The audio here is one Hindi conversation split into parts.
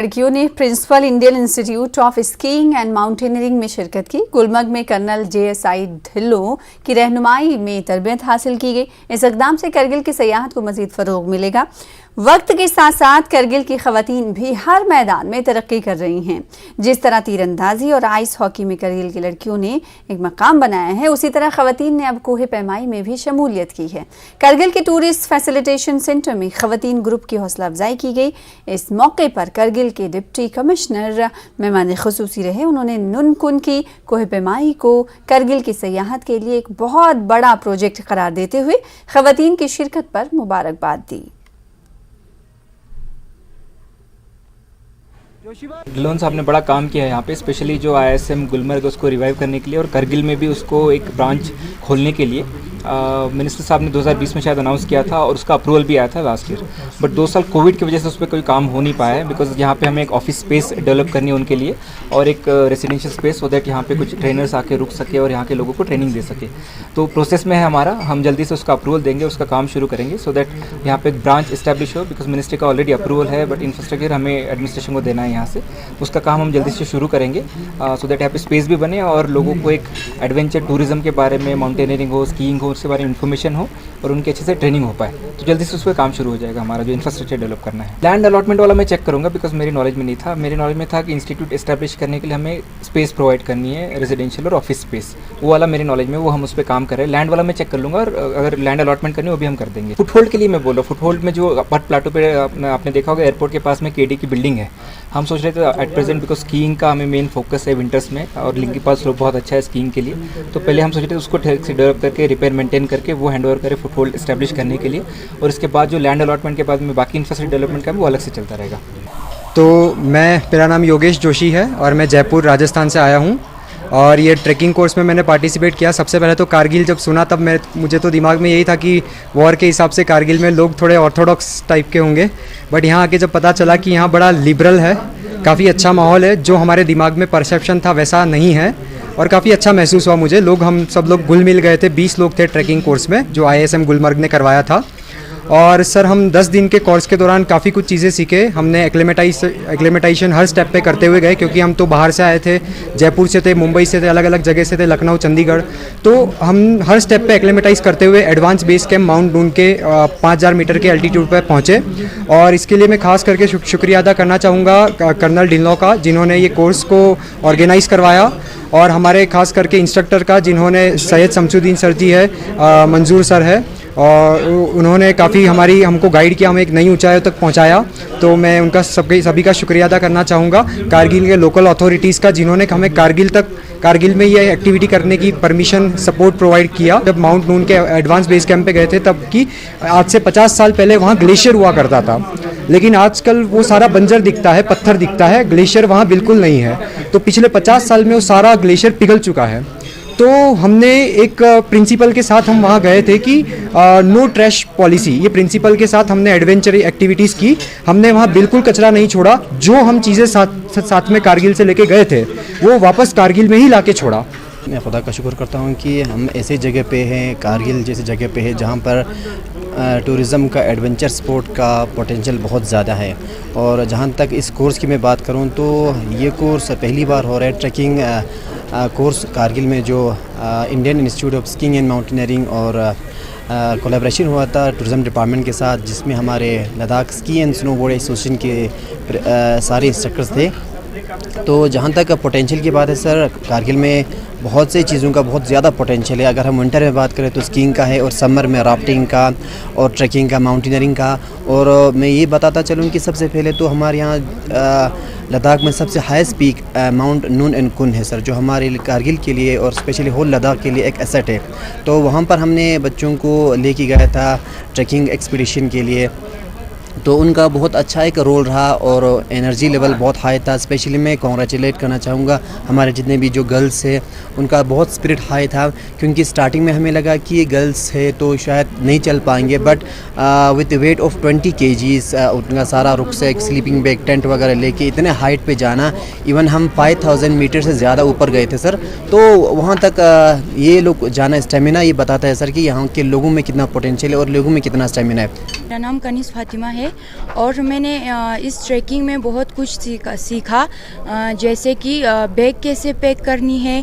लड़कियों ने principal Indian institute of skiing and mountaineering में शिरकत की। गुलमर्ग में कर्नल JSI ढिल्लों की रहनुमाई में तरबियत हासिल की गई। इस इक़दाम से करगिल की सयाहत को मजीद फ़रोग़ मिलेगा। वक्त के साथ साथ करगिल की ख़वातीन भी हर मैदान में तरक्की कर रही हैं। जिस तरह तीरंदाजी और आइस हॉकी में करगिल की लड़कियों ने एक मकाम बनाया है, उसी तरह ख़वातीन ने अब कोहे पैमाई में भी शमूलियत की है। करगिल के टूरिस्ट फैसिलिटेशन सेंटर में ख़वातीन ग्रुप की हौसला अफजाई की गई। इस मौके पर करगिल के डिप्टी कमिश्नर मेहमान खुसूसी रहे। उन्होंने नुनकुन की कोहे पैमाई को करगिल की सयाहत के लिए एक बहुत बड़ा प्रोजेक्ट करार देते हुए ख़वातीन की शिरकत पर मुबारकबाद दी। ढिल्लों साहब ने बड़ा काम किया है यहाँ पे, स्पेशली जो ISM गुलमर्ग उसको रिवाइव करने के लिए और करगिल में भी उसको एक ब्रांच खोलने के लिए मिनिस्टर साहब ने 2020 में शायद अनाउंस किया था और उसका अप्रूवल भी आया था लास्ट ईयर। बट 2 साल कोविड की वजह से उस पर कोई काम हो नहीं पाया है, बिकॉज यहाँ पे हमें एक ऑफिस स्पेस डेवलप करनी है उनके लिए और एक रेसिडेंशियल स्पेस, सो दैट यहाँ पे कुछ ट्रेनर्स आके रुक सके और यहाँ के लोगों को ट्रेनिंग दे सके। तो प्रोसेस में है हमारा, हम जल्दी से उसका अप्रूवल देंगे, उसका काम शुरू करेंगे सो दैट यहाँ पे एक ब्रांच इस्टेब्लिश हो, बिकॉज मिनिस्ट्री का ऑलरेडी अप्रूवल है बट इंफ्रास्ट्रक्चर हमें एडमिनिस्ट्रेशन को देना है यहाँ से। उसका काम हम जल्दी से शुरू करेंगे सो दैट यहाँ पे स्पेस भी बने और लोगों को एक एडवेंचर टूरिज्म के बारे में, माउंटेनियरिंग हो, स्कीइंग हो, उसके बारे में इन्फॉर्मेशन हो और उनके अच्छे से ट्रेनिंग हो पाए। तो जल्दी से उस पर काम शुरू हो जाएगा हमारा जो इंफ्रास्ट्रक्चर डेवलप करना है। लैंड अलॉटमेंट वाला मैं चेक करूँगा, बिकॉज मेरी नॉलेज में नहीं था। मेरी नॉलेज में था कि इंस्टीट्यूट एस्टैब्लिश करने के लिए हमें स्पेस प्रोवाइड करनी है, रेजिडेंशियल और ऑफिस स्पेस, वो वाला मेरी नॉलेज में, वो हम उस पर काम कर रहे हैं। लैंड वाला मैं चेक कर लूँगा और अगर लैंड अलॉटमेंट करनी है वो भी हम कर देंगे। फुटहोल्ड के लिए मैं बोल रहा हूँ, फुटहोल्ड में जो बट प्लाटो पे आपने देखा होगा एयरपोर्ट के पास में KD की बिल्डिंग है। हम सोच रहे थे एट प्रेजेंट, बिकॉज स्कीइंग का हमें मेन फोकस है विंटर्स में और लिंकी पास स्लोप बहुत अच्छा है स्कीइंग के लिए, तो पहले हम सोच रहे थे उसको ठीक से डेवलप करके रिपेयर मेंटेन करके वो हैंड ओवर करें फुटहोल्ड एस्टैब्लिश करने के लिए, और इसके बाद जो लैंड अलॉटमेंट के बाद में बाकी इंफ्रास्ट्रक्चर डेवलपमेंट का वो अलग से चलता रहेगा। तो मेरा नाम योगेश जोशी है और मैं जयपुर राजस्थान से आया हूँ और ये ट्रैकिंग कोर्स में मैंने पार्टिसिपेट किया। सबसे पहले तो कारगिल जब सुना तब मुझे तो दिमाग में यही था कि वॉर के हिसाब से कारगिल में लोग थोड़े ऑर्थोडॉक्स टाइप के होंगे, बट यहाँ आके जब पता चला कि यहाँ बड़ा लिबरल है, काफ़ी अच्छा माहौल है, जो हमारे दिमाग में परसेप्शन था वैसा नहीं है और काफ़ी अच्छा महसूस हुआ मुझे। हम सब लोग घुल मिल गए थे, 20 लोग थे ट्रैकिंग कोर्स में जो ISM गुलमर्ग ने करवाया था। और सर हम 10 दिन के कोर्स के दौरान काफ़ी कुछ चीज़ें सीखे। हमने एक्लेमेटाइजेशन हर स्टेप पे करते हुए गए, क्योंकि हम तो बाहर से आए थे, जयपुर से थे, मुंबई से थे, अलग अलग जगह से थे, लखनऊ, चंडीगढ़। तो हम हर स्टेप पे एक्लेमेटाइज करते हुए एडवांस बेस कैंप माउंट नून के 5000 मीटर के एल्टीट्यूड पर पहुँचे। और इसके लिए मैं खास करके शुक्रिया अदा करना चाहूँगा कर्नल ढिल्लों का, जिन्होंने ये कोर्स को ऑर्गेनाइज़ करवाया, और हमारे खास करके इंस्ट्रक्टर का, जिन्होंने सैयद शमसुद्दीन सर जी है, मंजूर सर है, और उन्होंने काफ़ी हमको गाइड किया, हमें एक नई ऊंचाइयों तक पहुंचाया। तो मैं उनका सभी का शुक्रिया अदा करना चाहूँगा। कारगिल के लोकल अथॉरिटीज़ का, जिन्होंने हमें कारगिल में ये एक्टिविटी करने की परमिशन, सपोर्ट प्रोवाइड किया। जब माउंट नून के एडवांस बेस कैंप पे गए थे तब की आज से 50 साल पहले वहाँ ग्लेशियर हुआ करता था, लेकिन आजकल वो सारा बंजर दिखता है, पत्थर दिखता है, ग्लेशियर वहाँ बिल्कुल नहीं है। तो पिछले 50 साल में वो सारा ग्लेशियर पिघल चुका है। तो हमने एक प्रिंसिपल के साथ हम वहाँ गए थे कि नो ट्रैश पॉलिसी, ये प्रिंसिपल के साथ हमने एडवेंचर एक्टिविटीज़ की। हमने वहाँ बिल्कुल कचरा नहीं छोड़ा। जो हम चीज़ें साथ में कारगिल से लेके गए थे वो वापस कारगिल में ही लाके छोड़ा। मैं खुदा का शुक्र करता हूँ कि हम ऐसी जगह पे हैं, कारगिल जैसी जगह पे है, जहाँ पर टूरिज़म का, एडवेंचर स्पोर्ट का पोटेंशियल बहुत ज़्यादा है। और जहाँ तक इस कोर्स की मैं बात करूँ तो ये कोर्स पहली बार हो रहा है, ट्रैकिंग कोर्स कारगिल में, जो Indian institute of skiing and mountaineering और कोलैबोरेशन हुआ था टूरिज़म डिपार्टमेंट के साथ, जिसमें हमारे Ladakh ski and snowboard association के सारे इंस्ट्रक्टर्स थे। तो जहाँ तक पोटेंशियल की बात है सर, कारगिल में बहुत सी चीज़ों का बहुत ज़्यादा पोटेंशियल है। अगर हम विंटर में बात करें तो स्कीइंग का है, और समर में राफ्टिंग का और ट्रैकिंग का, माउंटेनियरिंग का। और मैं ये बताता चलूँ कि सबसे पहले तो हमारे यहाँ लद्दाख में सबसे highest peak mount Noon and कुन है सर, जो हमारे कारगिल के लिए और स्पेशली होल लद्दाख के लिए एक एसेट है। तो वहाँ पर हमने बच्चों को लेके गया था ट्रैकिंग एक्सपीडिशन के लिए, तो उनका बहुत अच्छा एक रोल रहा और एनर्जी लेवल बहुत हाई था। स्पेशली मैं कॉन्ग्रेचुलेट करना चाहूँगा हमारे जितने भी जो गर्ल्स है, उनका बहुत स्पिरिट हाई था, क्योंकि स्टार्टिंग में हमें लगा कि ये गर्ल्स है तो शायद नहीं चल पाएंगे, but with weight of 20 kgs उनका सारा रुकसैक, स्लीपिंग बैग, टेंट वगैरह लेके इतने हाइट पे जाना, इवन हम 5000 मीटर से ज़्यादा ऊपर गए थे सर। तो वहाँ तक ये लोग जाना, स्टेमिना ये बताता है सर कि यहाँ के लोगों में कितना पोटेंशियल है और लोगों में कितना स्टेमिना है। मेरा नाम कनीस फातिमा है है और मैंने इस ट्रैकिंग में बहुत कुछ सीखा जैसे कि बैग कैसे पैक करनी है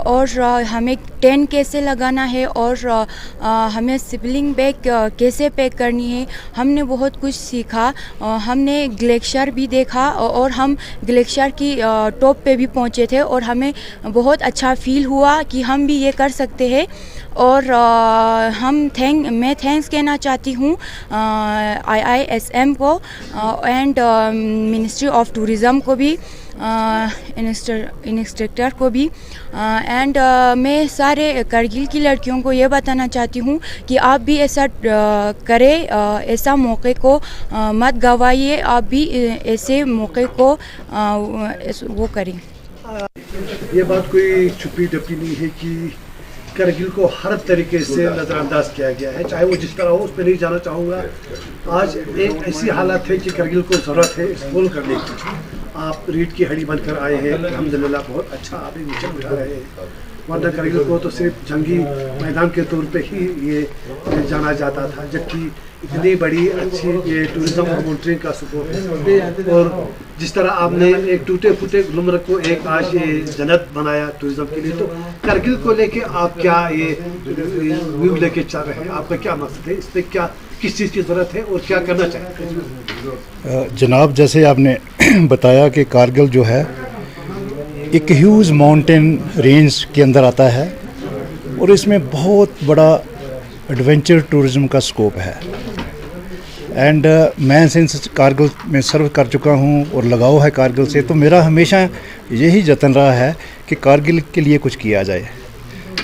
और हमें टेंट कैसे लगाना है और हमें सिबलिंग बैग कैसे पैक करनी है। हमने बहुत कुछ सीखा। हमने ग्लेशियर भी देखा और हम ग्लेशियर की टॉप पे भी पहुंचे थे और हमें बहुत अच्छा फील हुआ कि हम भी ये कर सकते हैं। और मैं थैंक्स कहना चाहती हूँ IISM को एंड मिनिस्ट्री ऑफ टूरिज़म को भी, इंस्ट्रक्टर को भी एंड मैं सारे करगिल की लड़कियों को ये बताना चाहती हूँ कि आप भी ऐसा करें, ऐसा मौके को मत गवाइए, आप भी ऐसे मौके को वो करें। ये बात कोई छुपी डपी नहीं है कि करगिल को हर तरीके से नज़रअंदाज किया गया है, चाहे वो जिस तरह हो, उस पर नहीं जाना चाहूँगा। आज एक ऐसी हालत है कि करगिल को ज़रूरत है एक्सप्लोर करने की। आप रीढ़ की हड्डी बनकर आए हैं, अल्हम्दुलिल्लाह बहुत अच्छा आप नीचे उठा रहे हैं, वरना करगिल को तो सिर्फ जंगी मैदान के तौर पे ही ये जाना जाता था, जबकि इतनी बड़ी अच्छी ये टूरिज़्म और मॉनिटरिंग का सपोर्ट है। और जिस तरह आपने एक टूटे फूटे गुलमर्ग को एक आज ये जन्नत बनाया टूरिज़्म के लिए, तो करगिल को लेके आप क्या ये व्यू लेके चल रहे हैं? आपका क्या मकसद है, इस पर क्या किस चीज़ की ज़रूरत है और क्या करना चाहिए? जनाब, जैसे आपने बताया कि कारगिल जो है एक ह्यूज माउंटेन रेंज के अंदर आता है और इसमें बहुत बड़ा एडवेंचर टूरिज़्म का स्कोप है। एंड मैं सिंस कारगिल में सर्व कर चुका हूँ और लगाव है कारगिल से, तो मेरा हमेशा यही जतन रहा है कि कारगिल के लिए कुछ किया जाए।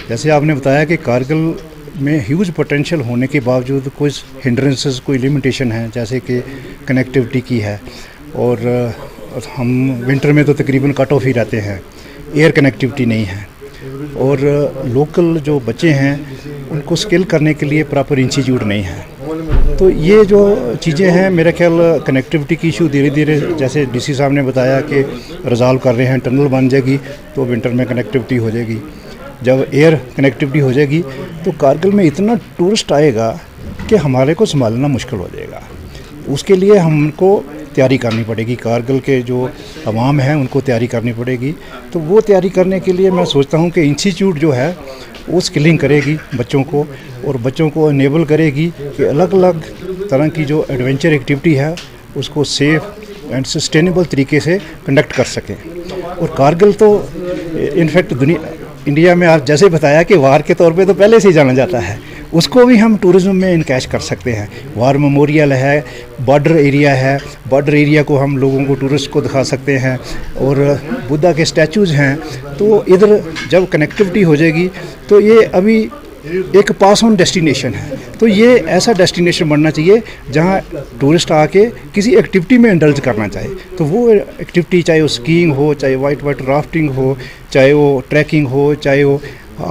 जैसे आपने बताया कि कारगिल में ह्यूज पोटेंशियल होने के बावजूद कुछ हिंड्रेंसेस, कोई लिमिटेशन है, जैसे कि कनेक्टिविटी की है और हम विंटर में तो तकरीबन कट ऑफ ही रहते हैं, एयर कनेक्टिविटी नहीं है और लोकल जो बच्चे हैं उनको स्किल करने के लिए प्रॉपर इंस्टीट्यूट नहीं है। तो ये जो चीज़ें हैं, मेरा ख्याल कनेक्टिविटी की इशू धीरे धीरे, जैसे डीसी साहब ने बताया कि रिजॉल्व कर रहे हैं, टनल बन जाएगी तो विंटर में कनेक्टिविटी हो जाएगी। जब एयर कनेक्टिविटी हो जाएगी तो कारगिल में इतना टूरिस्ट आएगा कि हमारे को संभालना मुश्किल हो जाएगा। उसके लिए हमको तैयारी करनी पड़ेगी, कारगिल के जो अवाम हैं उनको तैयारी करनी पड़ेगी। तो वो तैयारी करने के लिए मैं सोचता हूँ कि इंस्टीट्यूट जो है वो स्किलिंग करेगी बच्चों को और बच्चों को इनेबल करेगी कि अलग अलग तरह की जो एडवेंचर एक्टिविटी है उसको सेफ़ एंड सस्टेनेबल तरीके से कंडक्ट कर सकें। और कारगिल तो इनफैक्ट इंडिया में आप जैसे बताया कि वार के तौर पे तो पहले से ही जाना जाता है, उसको भी हम टूरिज़्म में इनकैश कर सकते हैं। वार मेमोरियल है, बॉर्डर एरिया है, बॉर्डर एरिया को हम लोगों को टूरिस्ट को दिखा सकते हैं और बुद्धा के स्टैचूज़ हैं। तो इधर जब कनेक्टिविटी हो जाएगी तो ये अभी एक पास ऑन डेस्टिनेशन है, तो ये ऐसा डेस्टिनेशन बनना चाहिए जहाँ टूरिस्ट आके किसी एक्टिविटी में इंडल्ज करना चाहे। तो वो एक्टिविटी चाहे वो स्कीइंग हो, चाहे वाइट वाटर राफ्टिंग हो, चाहे वो ट्रैकिंग हो, चाहे वो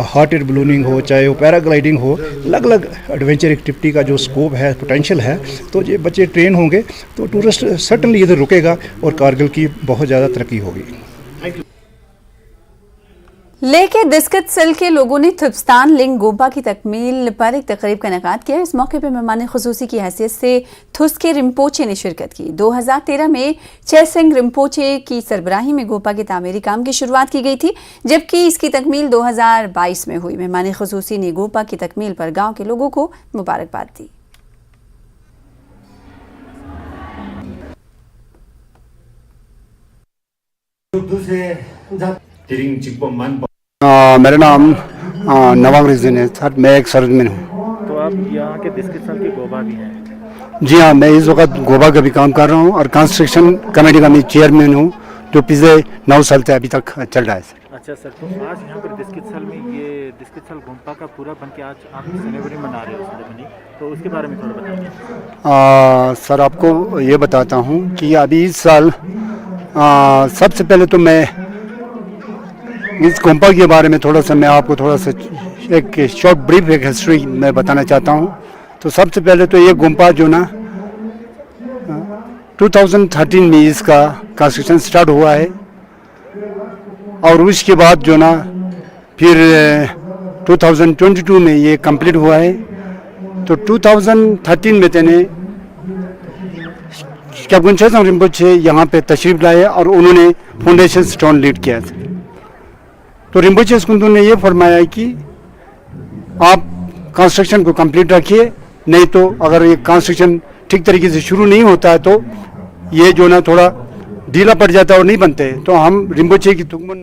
हॉट एयर बलूनिंग हो, चाहे वो पैराग्लाइडिंग हो, अलग अलग एडवेंचर एक्टिविटी का जो स्कोप है, पोटेंशियल है, तो ये बच्चे ट्रेन होंगे तो टूरिस्ट सर्टनली इधर रुकेगा और कारगिल की बहुत ज़्यादा तरक्की होगी। लेके दिस्कत सेल के लोगों ने थुप्स्तान लिंक गोपा की तकमील पर एक तकरीब का इनेकाद किया। इस मौके पर मेहमान खुसूसी की हैसियत से थुस्के रिम्पोचे ने शिरकत की। 2013 में चेसिंग रिम्पोचे की सरबराही में गोपा के तामीरी काम की शुरुआत की गई थी, जबकि इसकी तकमील 2022 में हुई। मेहमान खुसूसी ने गोपा की तकमील पर गाँव के लोगों को मुबारकबाद दी। मेरा नाम नवाब रिजन है सर, मैं एक सर्जमैन हूँ। तो आप यहाँ के दिस्कत सेल के गोबा भी हैं? जी हाँ, मैं इस वक्त गोबा का भी काम कर रहा हूँ और कंस्ट्रक्शन कमेटी का मैं चेयरमैन हूँ, जो पिछले 9 साल से अभी तक चल रहा है सर। अच्छा सर, तो आज यहाँ पर दिस्कत सेल में ये दिस्कत सेल गोम्पा का पूरा बन के आज आप सेरेमनी मना रहे हो सेरेमनी, तो उसके बारे में थोड़ा बताइए। सर आपको ये बताता हूँ कि अभी इस साल सबसे पहले तो मैं इस गोम्पा के बारे में थोड़ा सा मैं आपको थोड़ा सा एक शॉर्ट ब्रीफ एक हिस्ट्री मैं बताना चाहता हूँ। तो सबसे पहले तो ये गोम्पा जो ना 2013 में इसका कंस्ट्रक्शन स्टार्ट हुआ है और उसके बाद जो ना फिर 2022 में ये कंप्लीट हुआ है। तो 2013 में तेने क्याबगुन शेरसंग रिम्पोचे यहाँ पे तशरीफ लाए और उन्होंने फाउंडेशन स्टोन लीड किया था। तो रिम्पोचे स्कुंदू ने ये फरमाया कि आप कंस्ट्रक्शन को कंप्लीट रखिए, नहीं तो अगर ये कंस्ट्रक्शन ठीक तरीके से शुरू नहीं होता है तो ये जो ना थोड़ा ढीला पड़ जाता है और नहीं बनते। तो हम रिम्पोचे की तुगमुन